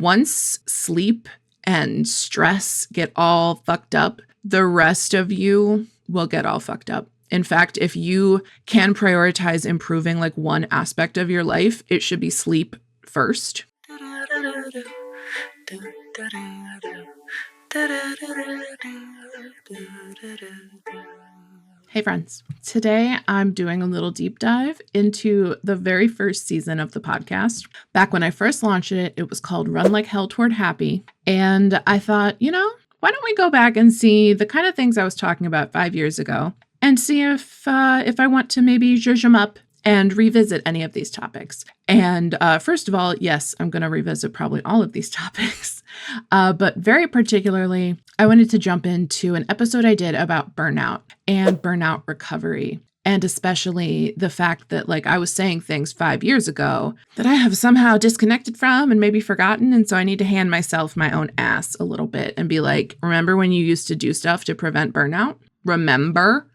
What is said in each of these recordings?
once sleep and stress get all fucked up, the rest of you will get all fucked up. In fact, if you can prioritize improving like one aspect of your life, it should be sleep first. Hey friends, today I'm doing a little deep dive into the very first season of the podcast. Back when I first launched it, it was called Run Like Hell Toward Happy. And I thought, why don't we go back and see the kind of things I was talking about 5 years ago and see if I want to maybe zhuzh them up and revisit any of these topics. And first of all, yes, I'm going to revisit probably all of these topics. But very particularly, I wanted to jump into an episode I did about burnout and burnout recovery. And especially the fact that I was saying things 5 years ago that I have somehow disconnected from and maybe forgotten. And so I need to hand myself my own ass a little bit and be like, remember when you used to do stuff to prevent burnout? Remember.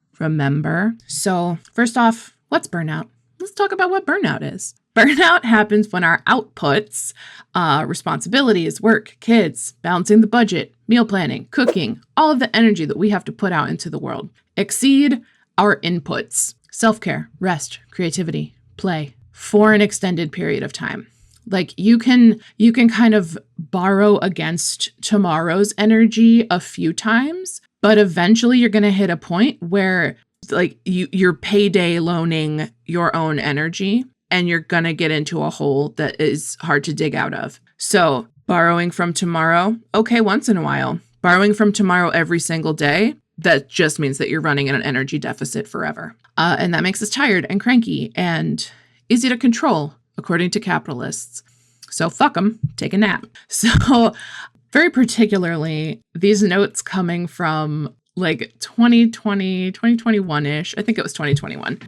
So first off, what's burnout? Let's talk about what burnout is. Burnout happens when our outputs, responsibilities, work, kids, balancing the budget, meal planning, cooking, all of the energy that we have to put out into the world exceed our inputs, self-care, rest, creativity, play for an extended period of time. You can kind of borrow against tomorrow's energy a few times, but eventually you're going to hit a point where you're payday loaning your own energy and you're going to get into a hole that is hard to dig out of. So borrowing from tomorrow, okay, once in a while. Borrowing from tomorrow every single day, that just means that you're running in an energy deficit forever. And that makes us tired and cranky and easy to control, according to capitalists. So fuck them, take a nap. So very particularly, these notes coming from 2021-ish. I think it was 2021.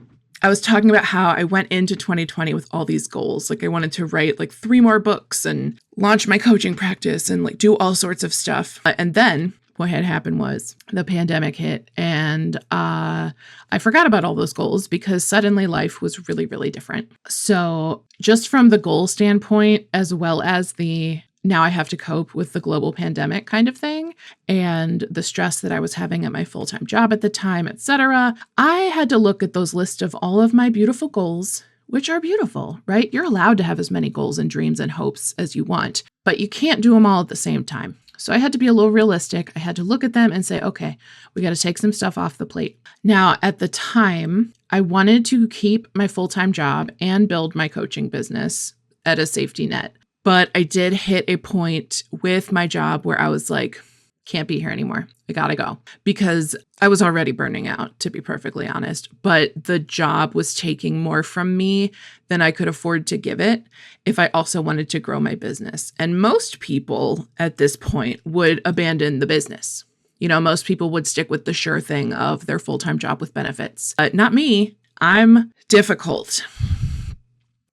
I was talking about how I went into 2020 with all these goals. I wanted to write 3 more books and launch my coaching practice and do all sorts of stuff. And then what had happened was the pandemic hit and I forgot about all those goals because suddenly life was really, really different. So just from the goal standpoint, as well as the now I have to cope with the global pandemic kind of thing and the stress that I was having at my full-time job at the time, etc. I had to look at those lists of all of my beautiful goals, which are beautiful, right? You're allowed to have as many goals and dreams and hopes as you want, but you can't do them all at the same time. So I had to be a little realistic. I had to look at them and say, okay, we got to take some stuff off the plate. Now, at the time, I wanted to keep my full-time job and build my coaching business at a safety net. But I did hit a point with my job where I was like, can't be here anymore. I gotta go. Because I was already burning out, to be perfectly honest. But the job was taking more from me than I could afford to give it if I also wanted to grow my business. And most people at this point would abandon the business. Most people would stick with the sure thing of their full-time job with benefits. Not me. I'm difficult.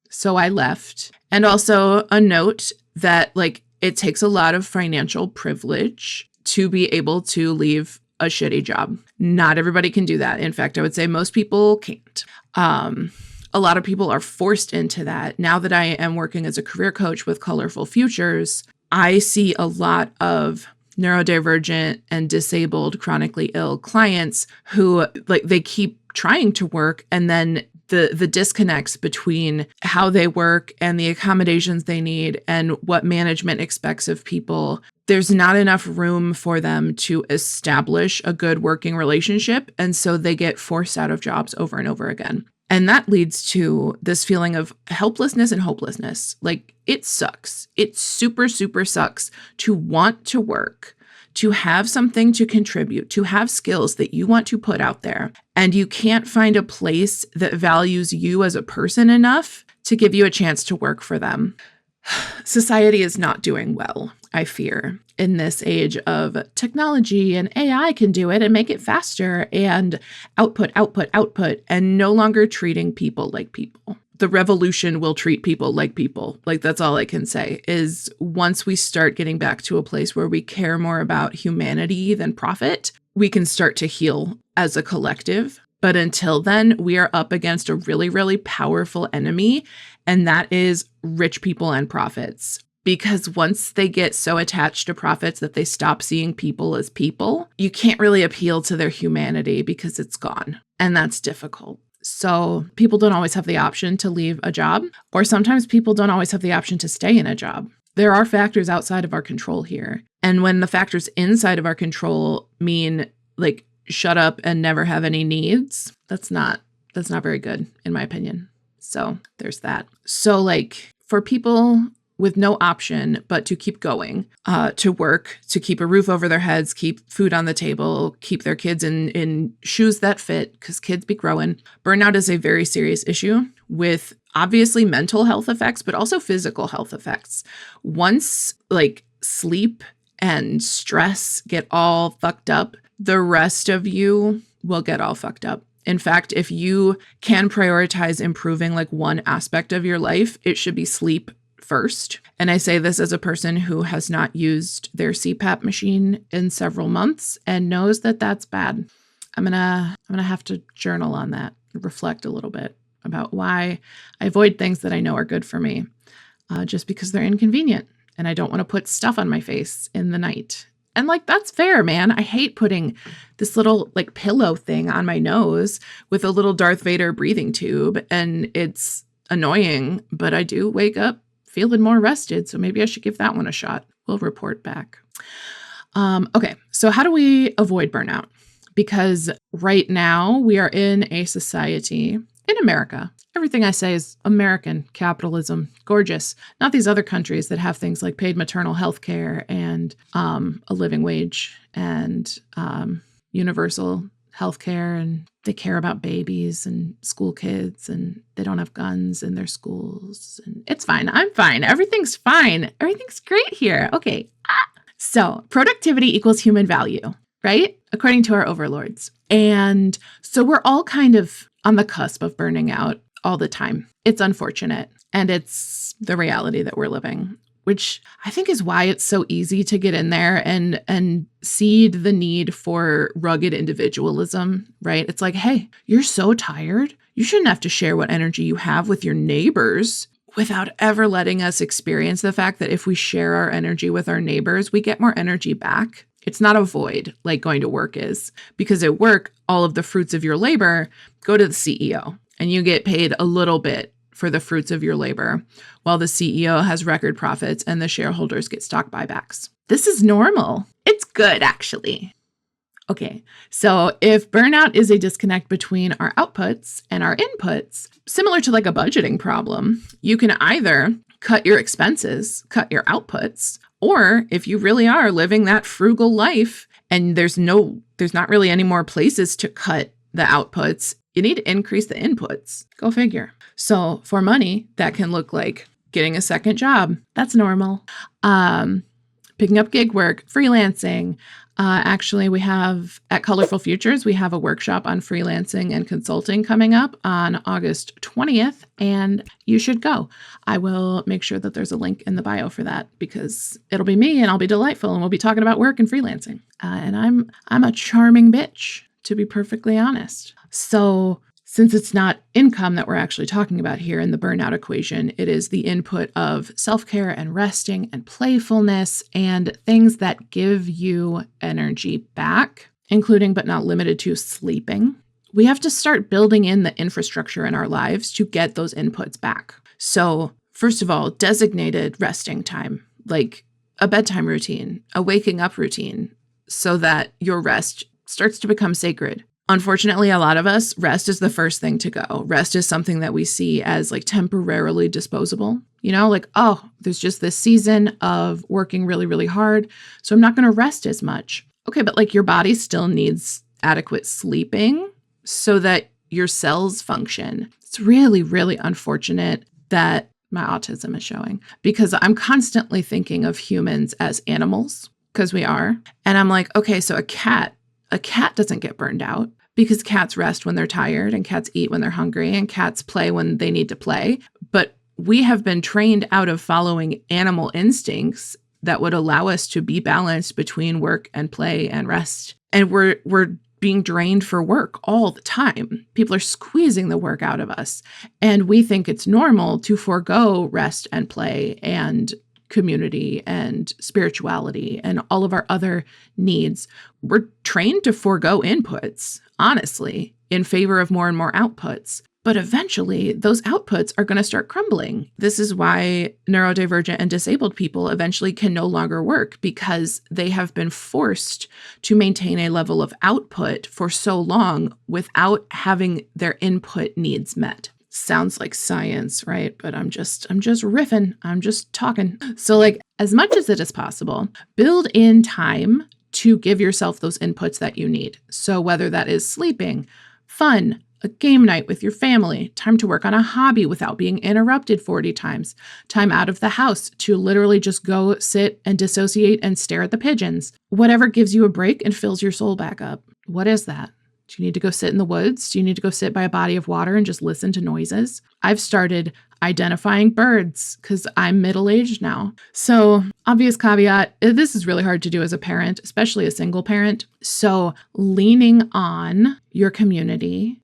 So I left. And also a note that it takes a lot of financial privilege to be able to leave a shitty job. Not everybody can do that. In fact, I would say most people can't. A lot of people are forced into that. Now that I am working as a career coach with Colorful Futures, I see a lot of neurodivergent and disabled, chronically ill clients who they keep trying to work and then the disconnects between how they work and the accommodations they need and what management expects of people. There's not enough room for them to establish a good working relationship. And so they get forced out of jobs over and over again. And that leads to this feeling of helplessness and hopelessness. It sucks. It super, super sucks to want to work, to have something to contribute, to have skills that you want to put out there, and you can't find a place that values you as a person enough to give you a chance to work for them. Society is not doing well, I fear, in this age of technology and AI can do it and make it faster and output, and no longer treating people like people. The revolution will treat people like people. That's all I can say is once we start getting back to a place where we care more about humanity than profit, we can start to heal as a collective. But until then, we are up against a really, really powerful enemy, and that is rich people and profits. because once they get so attached to profits that they stop seeing people as people, you can't really appeal to their humanity because it's gone. And that's difficult. So people don't always have the option to leave a job, or sometimes people don't always have the option to stay in a job. There are factors outside of our control here. And when the factors inside of our control mean like shut up and never have any needs, that's not very good, in my opinion. So there's that. So like for people with no option but to keep going, to work, to keep a roof over their heads, keep food on the table, keep their kids in shoes that fit, because kids be growing. Burnout is a very serious issue with obviously mental health effects, but also physical health effects. Once like sleep and stress get all fucked up, the rest of you will get all fucked up. In fact, if you can prioritize improving like one aspect of your life, it should be sleep first. And I say this as a person who has not used their CPAP machine in several months and knows that that's bad. I'm gonna have to journal on that, reflect a little bit about why I avoid things that I know are good for me, just because they're inconvenient and I don't want to put stuff on my face in the night. And like, that's fair, man. I hate putting this little like pillow thing on my nose with a little Darth Vader breathing tube, and it's annoying, but I do wake up feeling more rested. So maybe I should give that one a shot. We'll report back. Okay. So how do we avoid burnout? Because right now we are in a society in America. Everything I say is American capitalism, gorgeous. Not these other countries that have things like paid maternal health care and a living wage and universal health care, and they care about babies and school kids, and they don't have guns in their schools. And it's fine. I'm fine. Everything's fine. Everything's great here. Okay. So productivity equals human value, right? According to our overlords. And so we're all kind of on the cusp of burning out all the time. It's unfortunate. And it's the reality that we're living, which I think is why it's so easy to get in there and seed the need for rugged individualism, right? It's like, hey, you're so tired. You shouldn't have to share what energy you have with your neighbors, without ever letting us experience the fact that if we share our energy with our neighbors, we get more energy back. It's not a void like going to work is, because at work, all of the fruits of your labor go to the CEO, and you get paid a little bit for the fruits of your labor, while the CEO has record profits and the shareholders get stock buybacks. This is normal. It's good, actually. Okay, so if burnout is a disconnect between our outputs and our inputs, similar to like a budgeting problem, you can either cut your expenses, cut your outputs, or if you really are living that frugal life and there's not really any more places to cut the outputs, you need to increase the inputs. Go figure. So for money, that can look like getting a second job. That's normal. Picking up gig work, freelancing. Actually, we have at Colorful Futures, we have a workshop on freelancing and consulting coming up on August 20th, and you should go. I will make sure that there's a link in the bio for that, because it'll be me and I'll be delightful and we'll be talking about work and freelancing. And I'm a charming bitch, to be perfectly honest. So since it's not income that we're actually talking about here in the burnout equation, it is the input of self-care and resting and playfulness and things that give you energy back, including but not limited to sleeping. We have to start building in the infrastructure in our lives to get those inputs back. So first of all, designated resting time, like a bedtime routine, a waking up routine, so that your rest starts to become sacred. Unfortunately, a lot of us, rest is the first thing to go. Rest is something that we see as like temporarily disposable. You know, like, oh, there's just this season of working really, really hard, so I'm not going to rest as much. Okay, but like your body still needs adequate sleeping so that your cells function. It's really, really unfortunate that my autism is showing, because I'm constantly thinking of humans as animals, because we are. And I'm like, okay, so a cat doesn't get burned out, because cats rest when they're tired and cats eat when they're hungry and cats play when they need to play. But we have been trained out of following animal instincts that would allow us to be balanced between work and play and rest. And we're being drained for work all the time. People are squeezing the work out of us. And we think it's normal to forego rest and play and community and spirituality and all of our other needs. We're trained to forego inputs, honestly, in favor of more and more outputs. But eventually, those outputs are going to start crumbling. This is why neurodivergent and disabled people eventually can no longer work, because they have been forced to maintain a level of output for so long without having their input needs met. Sounds like science, right? But I'm just riffing. I'm just talking. So like, as much as it is possible, build in time to give yourself those inputs that you need. So whether that is sleeping, fun, a game night with your family, time to work on a hobby without being interrupted 40 times, time out of the house to literally just go sit and dissociate and stare at the pigeons, whatever gives you a break and fills your soul back up. What is that? Do you need to go sit in the woods? Do you need to go sit by a body of water and just listen to noises? I've started identifying birds because I'm middle-aged now. So obvious caveat, this is really hard to do as a parent, especially a single parent. So leaning on your community,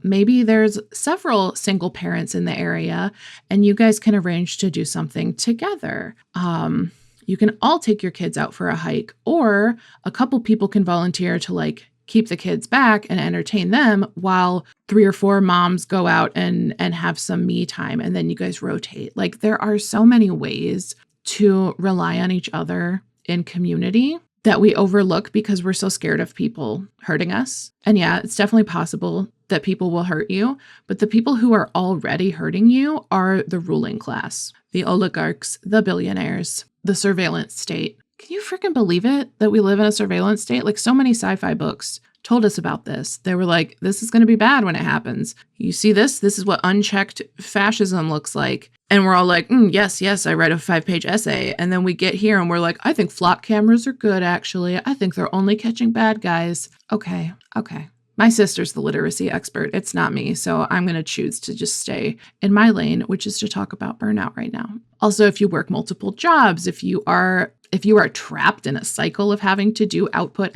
maybe there's several single parents in the area and you guys can arrange to do something together. You can all take your kids out for a hike, or a couple people can volunteer to keep the kids back and entertain them while 3 or 4 moms go out and have some me time, and then you guys rotate. There are so many ways to rely on each other in community that we overlook because we're so scared of people hurting us. And yeah, it's definitely possible that people will hurt you, but the people who are already hurting you are the ruling class, the oligarchs, the billionaires, the surveillance state. Can you freaking believe it that we live in a surveillance state? So many sci-fi books told us about this. They were like, this is going to be bad when it happens. You see this? This is what unchecked fascism looks like. And we're all like, yes, I read a 5-page essay. And then we get here and we're like, I think flock cameras are good, actually. I think they're only catching bad guys. Okay. My sister's the literacy expert. It's not me. So I'm going to choose to just stay in my lane, which is to talk about burnout right now. Also, if you work multiple jobs, if you are trapped in a cycle of having to do output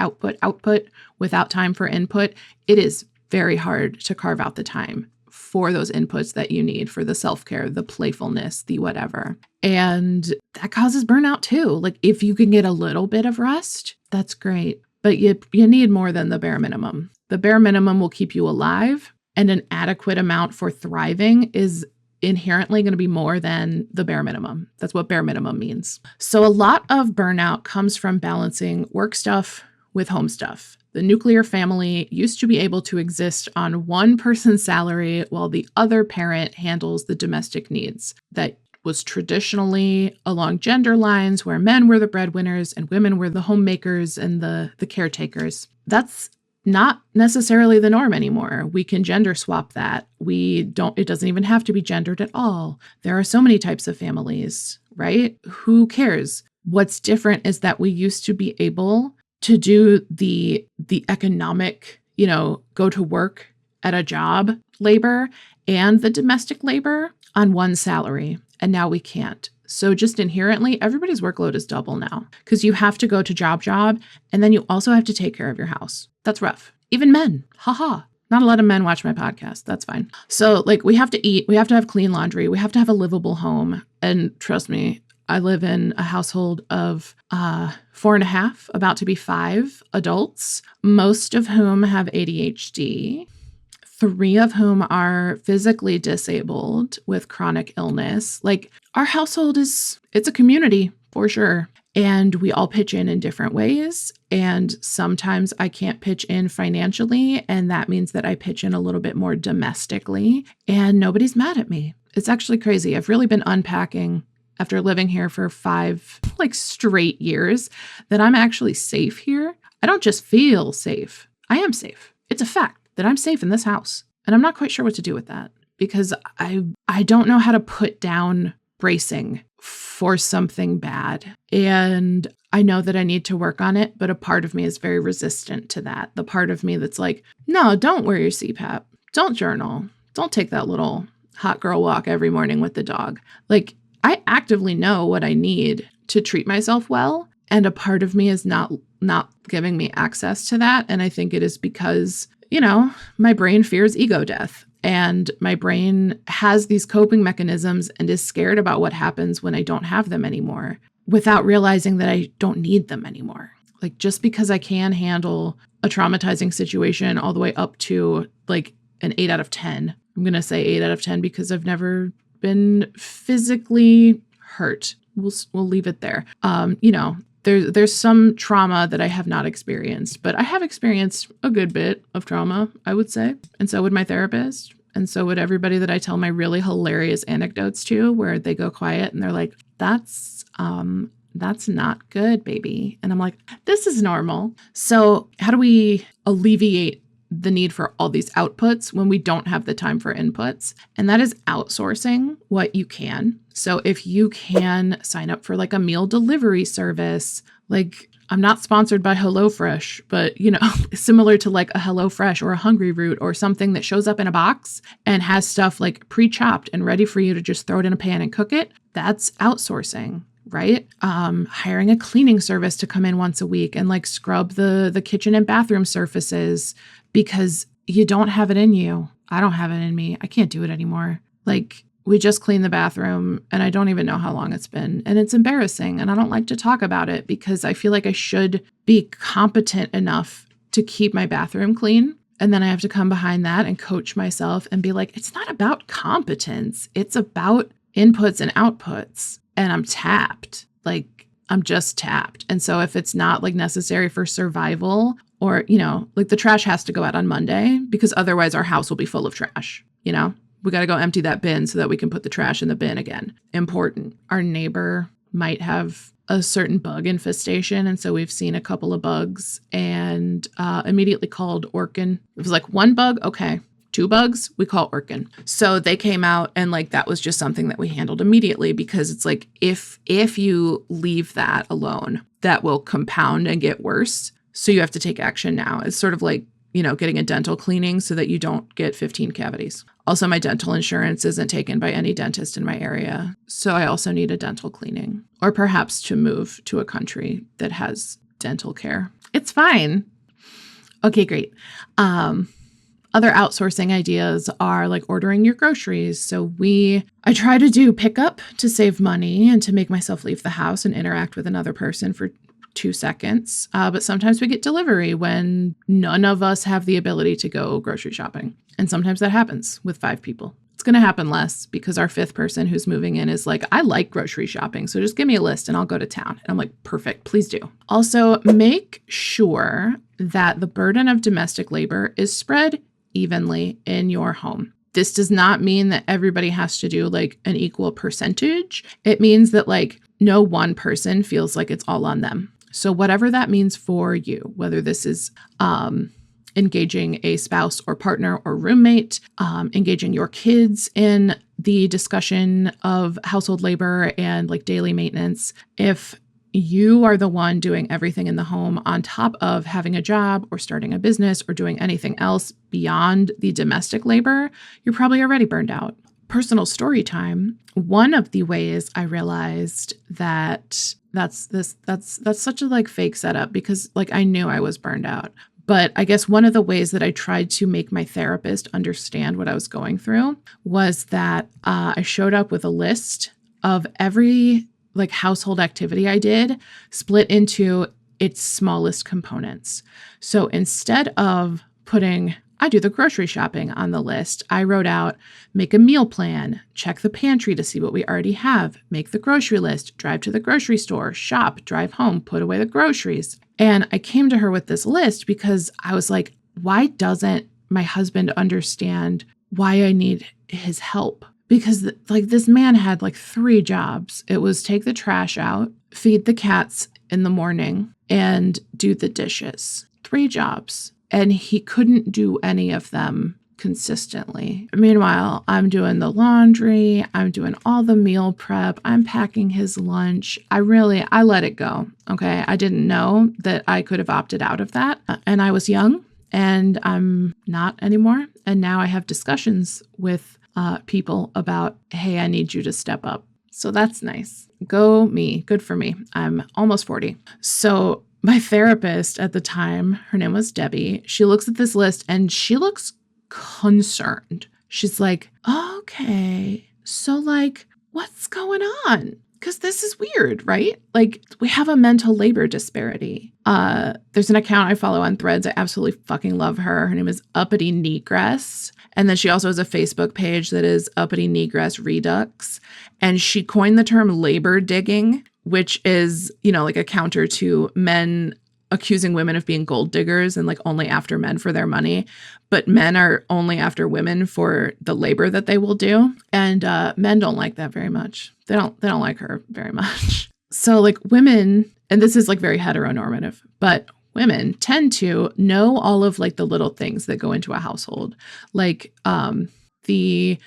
without time for input, it is very hard to carve out the time for those inputs that you need for the self-care, the playfulness, the whatever. And that causes burnout too. If you can get a little bit of rest, that's great. But you need more than the bare minimum. The bare minimum will keep you alive, and an adequate amount for thriving is inherently going to be more than the bare minimum. That's what bare minimum means. So a lot of burnout comes from balancing work stuff with home stuff. The nuclear family used to be able to exist on one person's salary while the other parent handles the domestic needs. That was traditionally along gender lines where men were the breadwinners and women were the homemakers and the caretakers. That's not necessarily the norm anymore. We can gender swap that. It doesn't even have to be gendered at all. There are so many types of families, right? Who cares? What's different is that we used to be able to do the economic, go to work at a job labor and the domestic labor on one salary. And now we can't. So just inherently, everybody's workload is double now because you have to go to job, and then you also have to take care of your house. That's rough. Even men. Haha. Not a lot of men watch my podcast. That's fine. So we have to eat. We have to have clean laundry. We have to have a livable home. And trust me, I live in a household of 4.5, about to be 5 adults, most of whom have ADHD. 3 of whom are physically disabled with chronic illness. Our household it's a community for sure. And we all pitch in different ways. And sometimes I can't pitch in financially. And that means that I pitch in a little bit more domestically. And nobody's mad at me. It's actually crazy. I've really been unpacking after living here for 5 straight years that I'm actually safe here. I don't just feel safe. I am safe. It's a fact that I'm safe in this house. And I'm not quite sure what to do with that because I don't know how to put down bracing for something bad. And I know that I need to work on it, but a part of me is very resistant to that. The part of me that's like, no, don't wear your CPAP. Don't journal. Don't take that little hot girl walk every morning with the dog. I actively know what I need to treat myself well. And a part of me is not giving me access to that. And I think it is because my brain fears ego death. And my brain has these coping mechanisms and is scared about what happens when I don't have them anymore, without realizing that I don't need them anymore. Like, just because I can handle a traumatizing situation all the way up to like an 8 out of 10. I'm going to say 8 out of 10 because I've never been physically hurt. We'll leave it there. There's some trauma that I have not experienced, but I have experienced a good bit of trauma, I would say. And so would my therapist. And so would everybody that I tell my really hilarious anecdotes to, where they go quiet and they're like, that's not good, baby. And I'm like, this is normal. So how do we alleviate the need for all these outputs when we don't have the time for inputs? And that is outsourcing what you can. So if you can sign up for like a meal delivery service, like, I'm not sponsored by HelloFresh, but similar to like a HelloFresh or a Hungry Root or something that shows up in a box and has stuff like pre-chopped and ready for you to just throw it in a pan and cook it, that's outsourcing. Right? Hiring a cleaning service to come in once a week and like scrub the kitchen and bathroom surfaces because you don't have it in you. I don't have it in me. I can't do it anymore. Like, we just cleaned the bathroom and I don't even know how long it's been. And it's embarrassing. And I don't like to talk about it because I feel like I should be competent enough to keep my bathroom clean. And then I have to come behind that and coach myself and be like, it's not about competence. It's about inputs and outputs. And I'm tapped. Like, I'm just tapped. And so if it's not like necessary for survival, or, like the trash has to go out on Monday because otherwise our house will be full of trash. We got to go empty that bin so that we can put the trash in the bin again. Important. Our neighbor might have a certain bug infestation. And so we've seen a couple of bugs and immediately called Orkin. It was like 1 bug. Okay. 2 bugs, we call Orkin. So they came out and like, that was just something that we handled immediately, because it's like, if you leave that alone, that will compound and get worse. So you have to take action now. It's sort of like, getting a dental cleaning so that you don't get 15 cavities. Also, my dental insurance isn't taken by any dentist in my area. So I also need a dental cleaning, or perhaps to move to a country that has dental care. It's fine. Okay, great. Other outsourcing ideas are like ordering your groceries. So I try to do pickup to save money and to make myself leave the house and interact with another person for 2 seconds. But sometimes we get delivery when none of us have the ability to go grocery shopping. And sometimes that happens with 5 people. It's going to happen less because our 5th person who's moving in is like, I like grocery shopping. So just give me a list and I'll go to town. And I'm like, perfect, please do. Also, make sure that the burden of domestic labor is spread evenly in your home. This does not mean that everybody has to do like an equal percentage. It means that like no one person feels like it's all on them. So whatever that means for you, whether this is engaging a spouse or partner or roommate, engaging your kids in the discussion of household labor and like daily maintenance, if you are the one doing everything in the home on top of having a job or starting a business or doing anything else beyond the domestic labor, you're probably already burned out. Personal story time. One of the ways I realized that that's such a like fake setup, because like I knew I was burned out. But I guess one of the ways that I tried to make my therapist understand what I was going through was that I showed up with a list of every like household activity I did, split into its smallest components. So instead of putting, I do the grocery shopping on the list, I wrote out, make a meal plan, check the pantry to see what we already have, make the grocery list, drive to the grocery store, shop, drive home, put away the groceries. And I came to her with this list because I was like, why doesn't my husband understand why I need his help? Because like this man had like 3 jobs. It was take the trash out, feed the cats in the morning, and do the dishes. 3 jobs. And he couldn't do any of them consistently. Meanwhile, I'm doing the laundry. I'm doing all the meal prep. I'm packing his lunch. I let it go. Okay. I didn't know that I could have opted out of that. And I was young, and I'm not anymore. And now I have discussions with people about, hey, I need you to step up. So that's nice. Go me. Good for me. I'm almost 40. So my therapist at the time, her name was Debbie, she looks at this list and she looks concerned. she's like, okay, so like, what's going on? Because this is weird, right? Like, we have a mental labor disparity. There's an account I follow on Threads. I absolutely fucking love her. Her name is Uppity Negress. And then she also has a Facebook page that is Uppity Negress Redux. And she coined the term labor digging, which is, like a counter to men accusing women of being gold diggers and like only after men for their money. But men are only after women for the labor that they will do. And men don't like that very much. They don't like her very much. So like women, and this is like very heteronormative, but women tend to know all of like the little things that go into a household, like the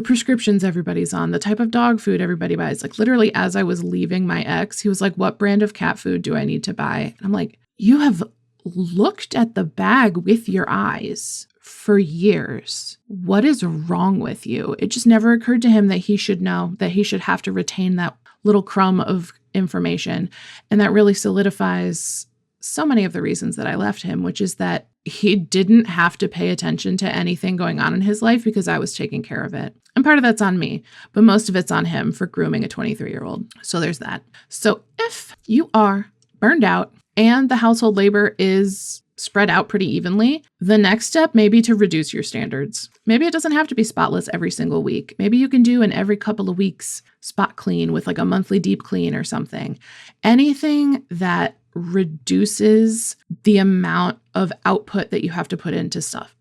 prescriptions everybody's on, the type of dog food everybody buys. Like literally as I was leaving my ex, he was like, what brand of cat food do I need to buy? And I'm like, you have looked at the bag with your eyes for years. What is wrong with you? It just never occurred to him that he should know, that he should have to retain that little crumb of information. And that really solidifies so many of the reasons that I left him, which is that he didn't have to pay attention to anything going on in his life because I was taking care of it. And part of that's on me, but most of it's on him for grooming a 23-year-old. So there's that. So if you are burned out and the household labor is spread out pretty evenly, the next step may be to reduce your standards. Maybe it doesn't have to be spotless every single week. Maybe you can do an every couple of weeks spot clean with like a monthly deep clean or something. Anything that reduces the amount of output that you have to put into stuff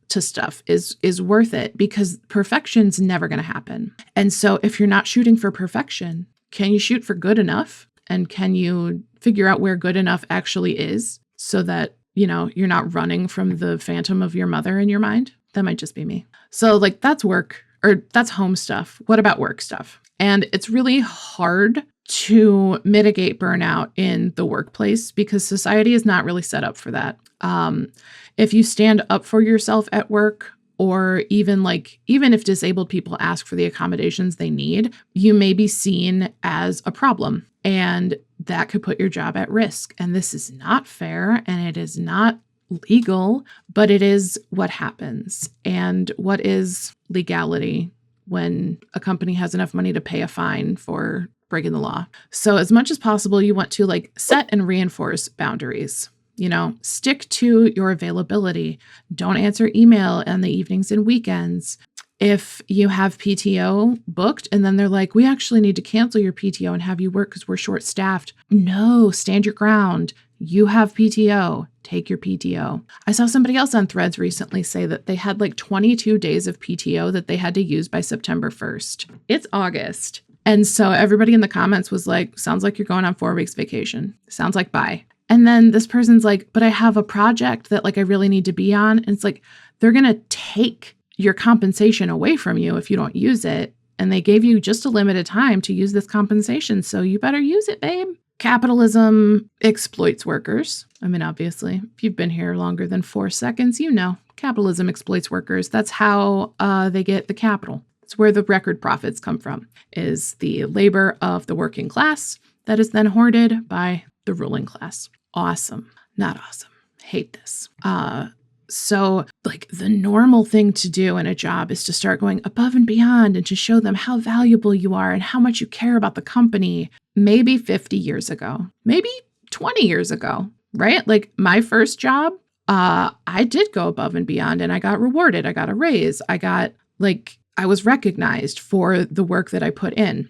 is worth it, because perfection's never going to happen. And so if you're not shooting for perfection, can you shoot for good enough? And can you figure out where good enough actually is so that, you're not running from the phantom of your mother in your mind? That might just be me. So like that's work, or that's home stuff. What about work stuff? And it's really hard to mitigate burnout in the workplace because society is not really set up for that. If you stand up for yourself at work, or even if disabled people ask for the accommodations they need, you may be seen as a problem, and that could put your job at risk. And this is not fair, and it is not legal, but it is what happens. And what is legality when a company has enough money to pay a fine for breaking the law? So as much as possible, you want to set and reinforce boundaries. Stick to your availability. Don't answer email in the evenings and weekends. If you have PTO booked and then they're like, we actually need to cancel your PTO and have you work because we're short-staffed. No, stand your ground. You have PTO. Take your PTO. I saw somebody else on Threads recently say that they had 22 days of PTO that they had to use by September 1st. It's August. And so everybody in the comments was like, sounds like you're going on 4 weeks vacation. Sounds like bye. And then this person's like, but I have a project that I really need to be on. And it's like, they're going to take your compensation away from you if you don't use it. And they gave you just a limited time to use this compensation. So you better use it, babe. Capitalism exploits workers. I mean, obviously, if you've been here longer than 4 seconds, capitalism exploits workers. That's how they get the capital. It's where the record profits come from, is the labor of the working class that is then hoarded by the ruling class. Awesome. Not awesome. Hate this. So the normal thing to do in a job is to start going above and beyond and to show them how valuable you are and how much you care about the company. Maybe 50 years ago, maybe 20 years ago, right? My first job, I did go above and beyond and I got rewarded. I got a raise. I was recognized for the work that I put in.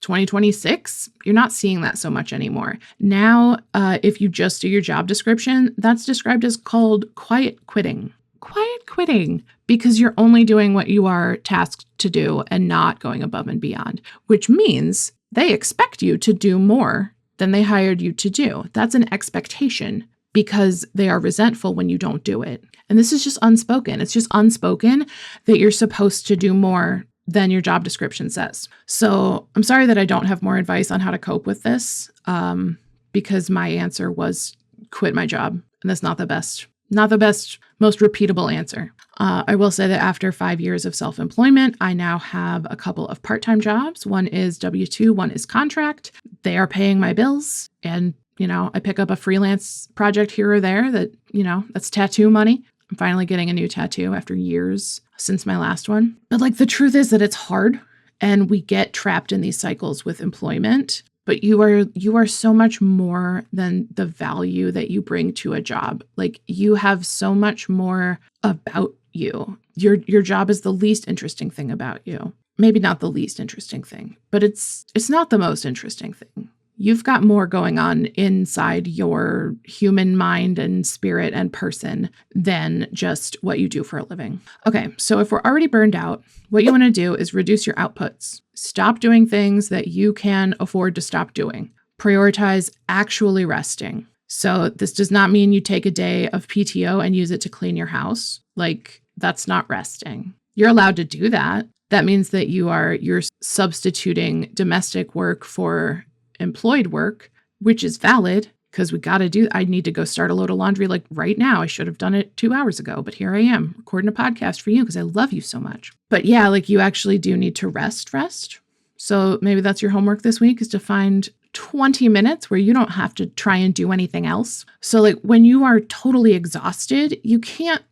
2026, you're not seeing that so much anymore. Now, if you just do your job description, that's described as called quiet quitting. Quiet quitting, because you're only doing what you are tasked to do and not going above and beyond, which means they expect you to do more than they hired you to do. That's an expectation because they are resentful when you don't do it. And this is just unspoken. It's just unspoken that you're supposed to do more than your job description says. So I'm sorry that I don't have more advice on how to cope with this, because my answer was quit my job. And that's not the best, most repeatable answer. I will say that after 5 years of self-employment, I now have a couple of part-time jobs. One is W-2, one is contract. They are paying my bills. And, I pick up a freelance project here or there that, that's tattoo money. I'm finally getting a new tattoo after years since my last one. But like the truth is that it's hard and we get trapped in these cycles with employment. But you are so much more than the value that you bring to a job. Like you have so much more about you. Your job is the least interesting thing about you. Maybe not the least interesting thing, but it's not the most interesting thing. You've got more going on inside your human mind and spirit and person than just what you do for a living. Okay, so if we're already burned out, what you want to do is reduce your outputs. Stop doing things that you can afford to stop doing. Prioritize actually resting. So this does not mean you take a day of PTO and use it to clean your house. Like that's not resting. You're allowed to do that. That means that you're substituting domestic work for employed work, which is valid because I need to go start a load of laundry like right now. I should have done it 2 hours ago, but here I am recording a podcast for you because I love you so much. But yeah, like you actually do need to rest. So maybe that's your homework this week is to find 20 minutes where you don't have to try and do anything else. So like when you are totally exhausted, you can't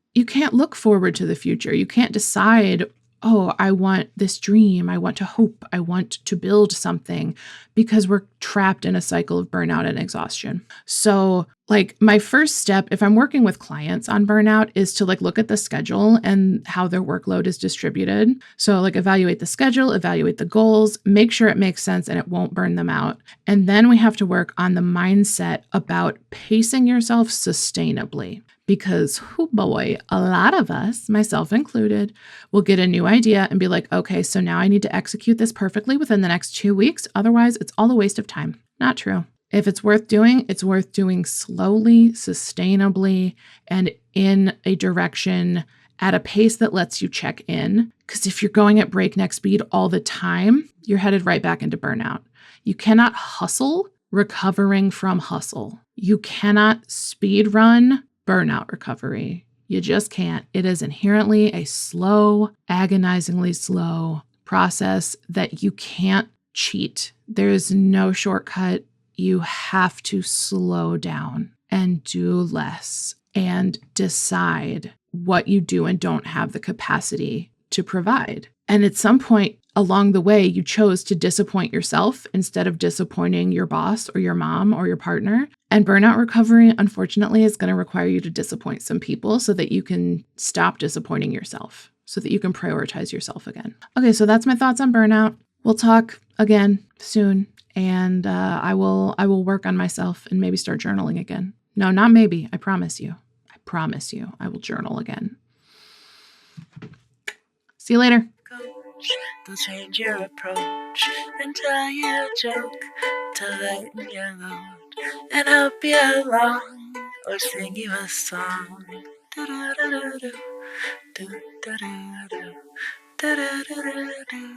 look forward to the future. You can't decide, oh, I want this dream. I want to hope. I want to build something because we're trapped in a cycle of burnout and exhaustion. So like my first step, if I'm working with clients on burnout, is to like look at the schedule and how their workload is distributed. So like evaluate the schedule, evaluate the goals, make sure it makes sense and it won't burn them out. And then we have to work on the mindset about pacing yourself sustainably. Because, oh boy, a lot of us, myself included, will get a new idea and be like, okay, so now I need to execute this perfectly within the next 2 weeks. Otherwise, it's all a waste of time. Not true. If it's worth doing slowly, sustainably, and in a direction at a pace that lets you check in. Because if you're going at breakneck speed all the time, you're headed right back into burnout. You cannot hustle recovering from hustle. You cannot speed run burnout recovery. You just can't. It is inherently a slow, agonizingly slow process that you can't cheat. There is no shortcut. You have to slow down and do less and decide what you do and don't have the capacity to provide. And at some point along the way, you chose to disappoint yourself instead of disappointing your boss or your mom or your partner. And burnout recovery, unfortunately, is going to require you to disappoint some people so that you can stop disappointing yourself, so that you can prioritize yourself again. Okay, so that's my thoughts on burnout. We'll talk again soon, and I will work on myself and maybe start journaling again. No, not maybe. I promise you. I will journal again. See you later. They'll change your approach and tell you a joke to lighten your load and help you along or sing you a song. Do-do-do-do-do, do-do-do-do, do-do-do-do,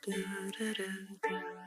do-do-do-do.